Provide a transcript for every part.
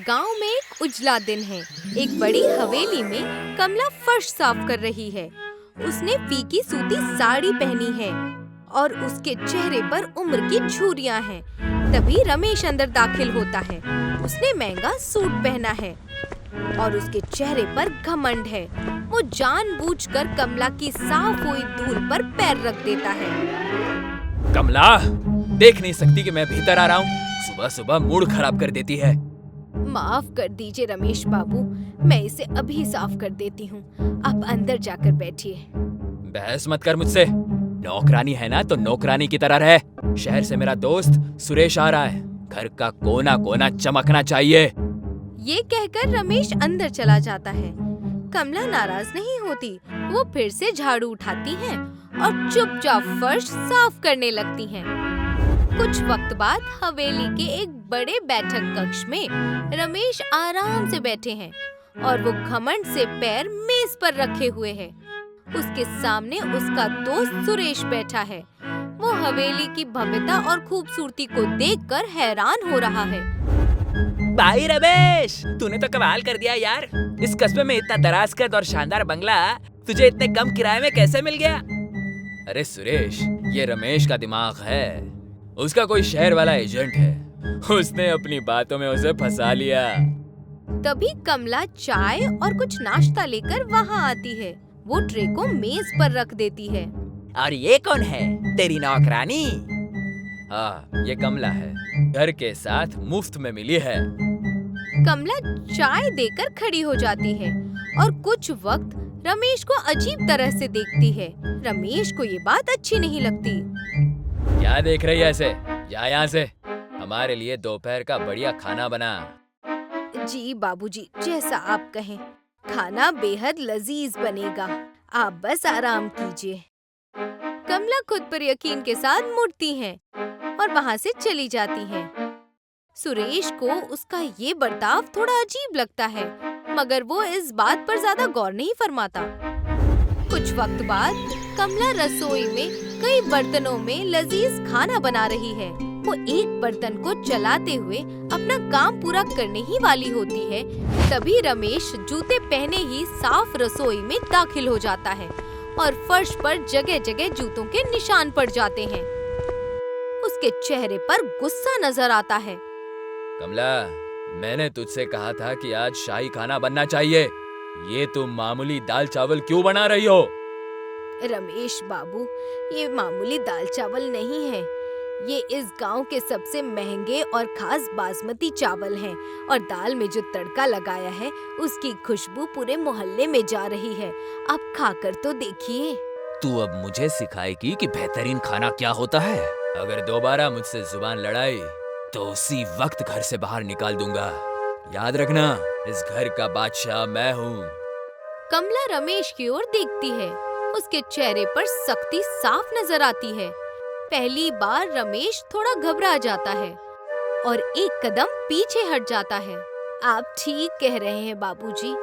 गांव में एक उजला दिन है। एक बड़ी हवेली में कमला फर्श साफ कर रही है। उसने फीकी सूती साड़ी पहनी है और उसके चेहरे पर उम्र की झुर्रियां हैं। तभी रमेश अंदर दाखिल होता है। उसने महंगा सूट पहना है और उसके चेहरे पर घमंड है। वो जानबूझकर कमला की साफ हुई धूल पर पैर रख देता है। कमला, देख नहीं सकती कि मैं भीतर आ रहा हूँ? सुबह सुबह मूड खराब कर देती है। माफ कर दीजिए रमेश बाबू, मैं इसे अभी साफ कर देती हूँ। आप अंदर जाकर बैठिए। बहस मत कर मुझसे। नौकरानी है ना तो नौकरानी की तरह रह। शहर से मेरा दोस्त सुरेश आ रहा है। घर का कोना कोना चमकना चाहिए। ये कहकर रमेश अंदर चला जाता है। कमला नाराज नहीं होती। वो फिर से झाड़ू उठाती हैं और चुपचाप फर्श साफ करने लगती हैं। कुछ वक्त बाद हवेली के एक बड़े बैठक कक्ष में रमेश आराम से बैठे हैं और वो घमंड से पैर मेज पर रखे हुए है। उसके सामने उसका दोस्त सुरेश बैठा है। वो हवेली की भव्यता और खूबसूरती को देखकर हैरान हो रहा है। भाई रमेश, तूने तो कमाल कर दिया यार। इस कस्बे में इतना दराज कद और शानदार बंगला तुझे इतने कम किराए में कैसे मिल गया? अरे सुरेश, ये रमेश का दिमाग है। उसका कोई शहर वाला एजेंट है। उसने अपनी बातों में उसे फंसा लिया। तभी कमला चाय और कुछ नाश्ता लेकर वहाँ आती है। वो ट्रे को मेज पर रख देती है। और ये कौन है? तेरी नौकरानी? हाँ, ये कमला है। घर के साथ मुफ्त में मिली है। कमला चाय देकर खड़ी हो जाती है और कुछ वक्त रमेश को अजीब तरह से देखती है। रमेश को ये बात अच्छी नहीं लगती। क्या देख रही है ऐसे? जा यहाँ से। हमारे लिए दोपहर का बढ़िया खाना बना। जी बाबूजी, जैसा आप कहें। खाना बेहद लजीज बनेगा। आप बस आराम कीजिए। कमला खुद पर यकीन के साथ मुड़ती हैं और वहाँ से चली जाती हैं। सुरेश को उसका ये बर्ताव थोड़ा अजीब लगता है, मगर वो इस बात पर ज्यादा गौर नहीं फरमाता। कुछ वक्त बाद कमला रसोई में कई बर्तनों में लजीज खाना बना रही है। वो एक बर्तन को चलाते हुए अपना काम पूरा करने ही वाली होती है। तभी रमेश जूते पहने ही साफ रसोई में दाखिल हो जाता है और फर्श पर जगह जगह जूतों के निशान पड़ जाते हैं। उसके चेहरे पर गुस्सा नजर आता है। कमला, मैंने तुझसे कहा था कि आज शाही खाना बनना चाहिए। ये तुम मामूली दाल चावल क्यों बना रही हो? रमेश बाबू, ये मामूली दाल चावल नहीं है। ये इस गांव के सबसे महंगे और खास बासमती चावल हैं और दाल में जो तड़का लगाया है उसकी खुशबू पूरे मोहल्ले में जा रही है। आप खाकर तो देखिए। तू अब मुझे सिखाएगी कि बेहतरीन खाना क्या होता है? अगर दोबारा मुझसे जुबान लड़ाई तो उसी वक्त घर से बाहर निकाल दूंगा। याद रखना, इस घर का बादशाह मैं हूँ। कमला रमेश की ओर देखती है। उसके चेहरे पर सख्ती साफ नजर आती है। पहली बार रमेश थोड़ा घबरा जाता है और एक कदम पीछे हट जाता है। आप ठीक कह रहे हैं बाबूजी,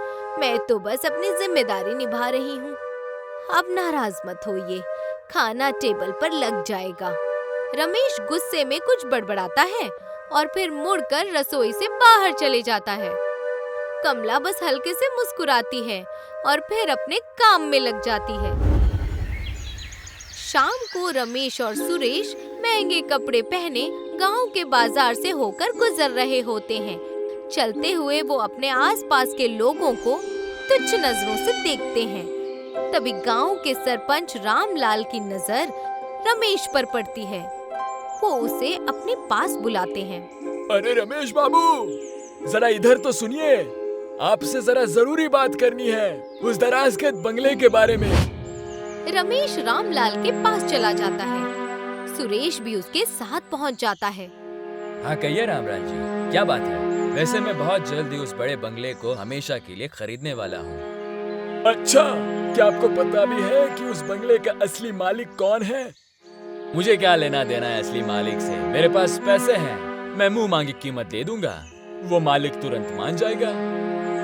मैं तो बस अपनी जिम्मेदारी निभा रही हूँ। आप नाराज मत होइए, खाना टेबल पर लग जाएगा। रमेश गुस्से में कुछ बड़बड़ाता है और फिर मुड़कर रसोई से बाहर चले जाता है। कमला बस हल्के से मुस्कुराती है और फिर अपने काम में लग जाती है। शाम को रमेश और सुरेश महंगे कपड़े पहने गांव के बाजार से होकर गुजर रहे होते हैं। चलते हुए वो अपने आसपास के लोगों को तुच्छ नजरों से देखते हैं। तभी गांव के सरपंच रामलाल की नजर रमेश पर पड़ती है। वो उसे अपने पास बुलाते हैं। अरे रमेश बाबू, जरा इधर तो सुनिए। आपसे जरा जरूरी बात करनी है, उस दराज के बंगले के बारे में। रमेश रामलाल के पास चला जाता है। सुरेश भी उसके साथ पहुंच जाता है। हाँ कहिए रामलाल जी, क्या बात है? वैसे मैं बहुत जल्दी उस बड़े बंगले को हमेशा के लिए खरीदने वाला हूँ। अच्छा, क्या आपको पता भी है कि उस बंगले का असली मालिक कौन है? मुझे क्या लेना देना है असली मालिक से? मेरे पास पैसे हैं, मैं मुंह मांगी कीमत दे दूंगा। वो मालिक तुरंत मान जाएगा।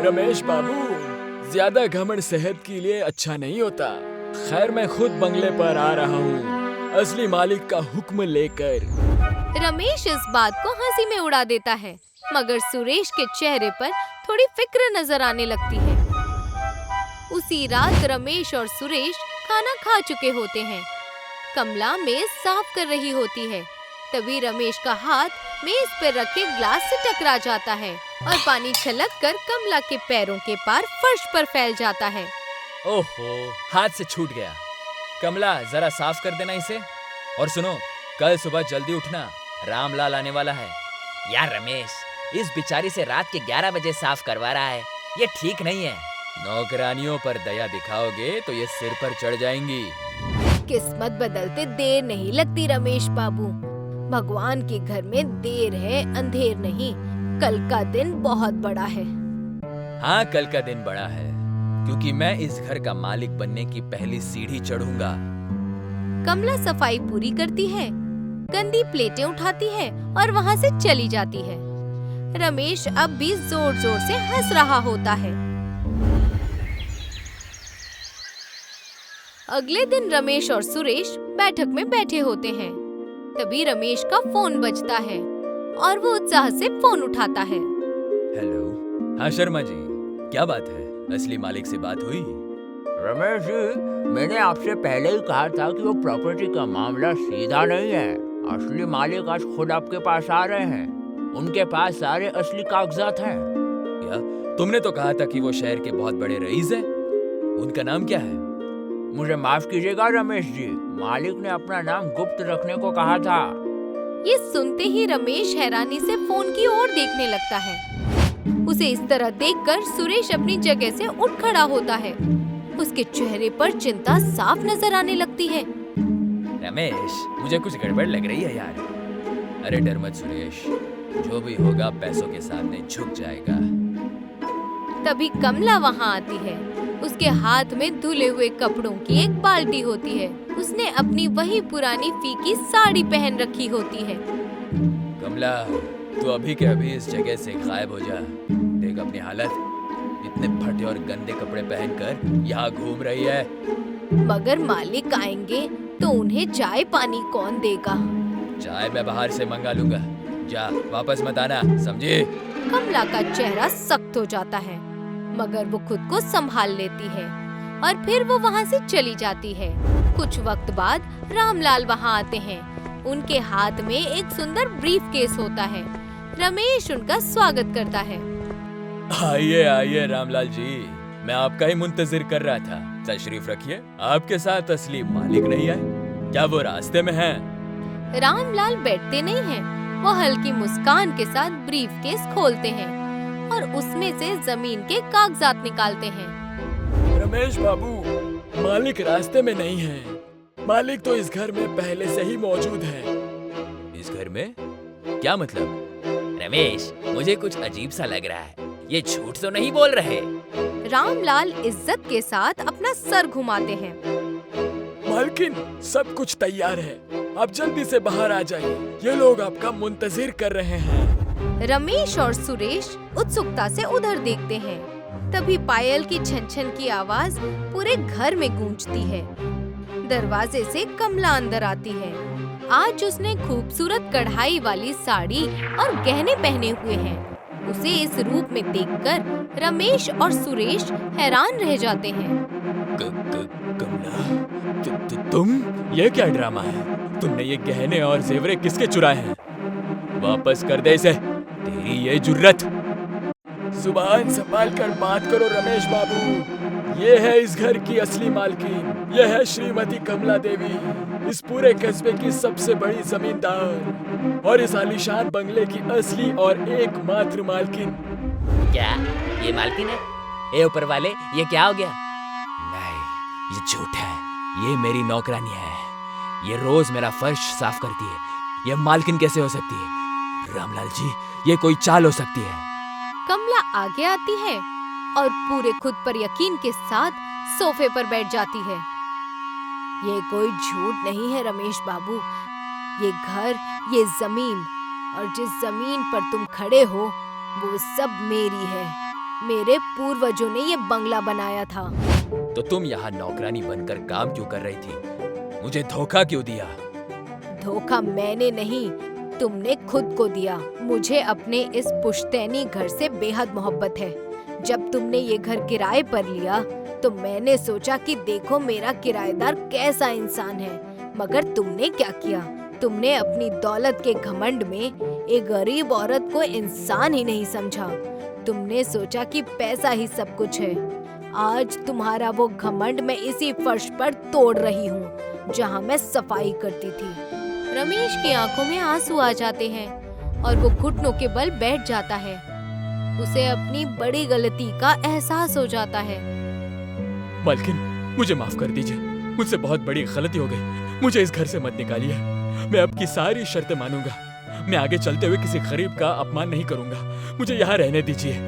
रमेश बाबू, ज्यादा घमंड सेहत के लिए अच्छा नहीं होता। खैर, मैं खुद बंगले पर आ रहा हूँ असली मालिक का हुक्म लेकर। रमेश इस बात को हंसी में उड़ा देता है मगर सुरेश के चेहरे पर थोड़ी फिक्र नजर आने लगती है। उसी रात रमेश और सुरेश खाना खा चुके होते हैं। कमला मेज साफ कर रही होती है। तभी रमेश का हाथ मेज पर रखे ग्लास से टकरा जाता है और पानी छलक कर कमला के पैरों के पार फर्श पर फैल जाता है। ओहो, हाथ से छूट गया। कमला, जरा साफ कर देना इसे। और सुनो, कल सुबह जल्दी उठना, रामलाल आने वाला है। यार रमेश, इस बेचारी से रात के 11 बजे साफ करवा रहा है, ये ठीक नहीं है। नौकरानियों पर दया दिखाओगे तो ये सिर पर चढ़ जाएंगी। किस्मत बदलते देर नहीं लगती रमेश बाबू। भगवान के घर में देर है, अंधेर नहीं। कल का दिन बहुत बड़ा है। हाँ, कल का दिन बड़ा है, क्योंकि मैं इस घर का मालिक बनने की पहली सीढ़ी चढ़ूंगा। कमला सफाई पूरी करती है, गंदी प्लेटें उठाती है और वहाँ से चली जाती है। रमेश अब भी जोर जोर से हंस रहा होता है। अगले दिन रमेश और सुरेश बैठक में बैठे होते हैं। तभी रमेश का फोन बजता है और वो उत्साह से फोन उठाता है। हेलो। हाँ शर्मा जी, क्या बात है? असली मालिक से बात हुई? रमेश जी, मैंने आपसे पहले ही कहा था कि वो प्रॉपर्टी का मामला सीधा नहीं है। असली मालिक आज खुद आपके पास आ रहे हैं। उनके पास सारे असली कागजात हैं। क्या? तुमने तो कहा था कि वो शहर के बहुत बड़े रईस हैं। उनका नाम क्या है? मुझे माफ कीजिएगा रमेश जी, मालिक ने अपना नाम गुप्त रखने को कहा था। ये सुनते ही रमेश हैरानी से फोन की ओर देखने लगता है। उसे इस तरह देखकर सुरेश अपनी जगह से उठ खड़ा होता है। उसके चेहरे पर चिंता साफ नजर आने लगती है। रमेश, मुझे कुछ गड़बड़ लग रही है यार। अरे डर मत सुरेश, जो भी होगा पैसों के सामने झुक जाएगा। तभी कमला वहाँ आती है। उसके हाथ में धुले हुए कपड़ों की एक बाल्टी होती है। उसने अपनी वही पुरानी फीकी साड़ी पहन रखी होती है। कमला, तू अभी के अभी इस जगह से गायब हो जा। देख अपनी हालत, इतने फटे और गंदे कपड़े पहनकर यहाँ घूम रही है। मगर मालिक आएंगे तो उन्हें चाय पानी कौन देगा? चाय मैं बाहर से मंगा लूंगा। जा, वापस मत आना, समझी? कमला का चेहरा सख्त हो जाता है, मगर वो खुद को संभाल लेती है और फिर वो वहाँ से चली जाती है। कुछ वक्त बाद रामलाल वहाँ आते हैं। उनके हाथ में एक सुंदर ब्रीफ केस होता है। रमेश उनका स्वागत करता है। आइए आइए रामलाल जी, मैं आपका ही मुंतजिर कर रहा था। तशरीफ रखिए। आपके साथ असली मालिक नहीं आए? क्या वो रास्ते में हैं? रामलाल बैठते नहीं हैं। वो हल्की मुस्कान के साथ ब्रीफ केस खोलते हैं और उसमें से जमीन के कागजात निकालते हैं। रमेश बाबू, मालिक रास्ते में नहीं है। मालिक तो इस घर में पहले से ही मौजूद है। इस घर में? क्या मतलब? रमेश, मुझे कुछ अजीब सा लग रहा है। ये झूठ तो नहीं बोल रहे? रामलाल इज्जत के साथ अपना सर घुमाते हैं। मालकिन, सब कुछ तैयार है, आप जल्दी से बाहर आ जाइए। ये लोग आपका मुंतजिर कर रहे हैं। रमेश और सुरेश उत्सुकता से उधर देखते हैं। तभी पायल की छन छन की आवाज पूरे घर में गूंजती है। दरवाजे से कमला अंदर आती है। आज उसने खूबसूरत कढ़ाई वाली साड़ी और गहने पहने हुए हैं। उसे इस रूप में देखकर रमेश और सुरेश हैरान रह जाते हैं। कमला, तुम? ये क्या ड्रामा है? तुमने ये गहने और जेवरे किसके चुराए हैं? वापस कर दे इसे। तेरी ये जुर्रत! जुबान संभाल कर बात करो रमेश बाबू। ये है इस घर की असली मालकिन। ये है श्रीमती कमला देवी, इस पूरे कस्बे की सबसे बड़ी जमींदार और इस आलीशान बंगले की असली और एकमात्र मालकिन। क्या ये मालकिन है? ए ऊपर वाले, ये क्या हो गया? नहीं, ये झूठ है। ये मेरी नौकरानी है। ये रोज मेरा फर्श साफ करती है। ये मालकिन कैसे हो सकती है? रामलाल जी, ये कोई चाल हो सकती है। कमला आगे आती है और पूरे खुद पर यकीन के साथ सोफे पर बैठ जाती है। ये कोई झूठ नहीं है रमेश बाबू। ये घर, ये जमीन और जिस जमीन पर तुम खड़े हो वो सब मेरी है। मेरे पूर्वजों ने ये बंगला बनाया था। तो तुम यहाँ नौकरानी बनकर काम क्यों कर रही थी? मुझे धोखा क्यों दिया? धोखा मैंने नहीं, तुमने खुद को दिया। मुझे अपने इस पुश्तैनी घर से बेहद मोहब्बत है। जब तुमने ये घर किराए पर लिया तो मैंने सोचा कि देखो मेरा किराएदार कैसा इंसान है, मगर तुमने क्या किया? तुमने अपनी दौलत के घमंड में एक गरीब औरत को इंसान ही नहीं समझा। तुमने सोचा कि पैसा ही सब कुछ है। आज तुम्हारा वो घमंड मैं इसी फर्श पर तोड़ रही हूँ जहाँ मैं सफाई करती थी। रमेश की आंखों में आंसू आ जाते हैं और वो घुटनों के बल बैठ जाता है। उसे अपनी बड़ी गलती का एहसास हो जाता है। मालकिन, मुझे माफ कर दीजिए। मुझसे बहुत बड़ी गलती हो गई। मुझे इस घर से मत निकालिए। मैं आपकी सारी शर्तें मानूंगा। मैं आगे चलते हुए किसी गरीब का अपमान नहीं करूंगा। मुझे यहाँ रहने दीजिए।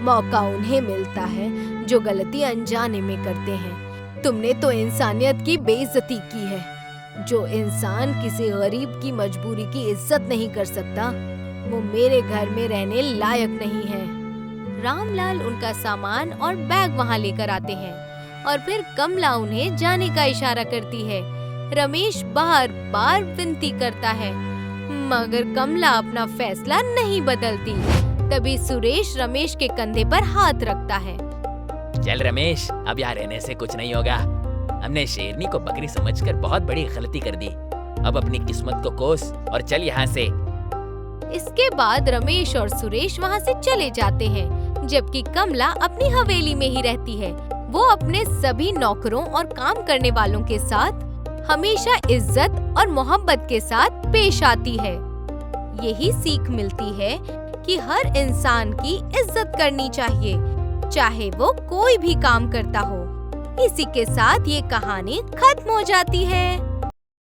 मौका उन्हें मिलता है जो गलती अनजाने में करते हैं। तुमने तो इंसानियत की बेइज्जती की है। जो इंसान किसी गरीब की मजबूरी की इज्जत नहीं कर सकता, वो मेरे घर में रहने लायक नहीं है। रामलाल उनका सामान और बैग वहाँ लेकर आते हैं और फिर कमला उन्हें जाने का इशारा करती है। रमेश बार बार विनती करता है, मगर कमला अपना फैसला नहीं बदलती। तभी सुरेश रमेश के कंधे पर हाथ रखता है। चल रमेश, अब यहाँ रहने से कुछ नहीं होगा। हमने शेरनी को बकरी समझकर बहुत बड़ी गलती कर दी। अब अपनी किस्मत को कोस और चल यहाँ से। इसके बाद रमेश और सुरेश वहाँ से चले जाते हैं, जबकि कमला अपनी हवेली में ही रहती है। वो अपने सभी नौकरों और काम करने वालों के साथ हमेशा इज्जत और मोहब्बत के साथ पेश आती है। यही सीख मिलती है कि हर इंसान की इज्जत करनी चाहिए, चाहे वो कोई भी काम करता हो। इसी के साथ ये कहानी खत्म हो जाती है।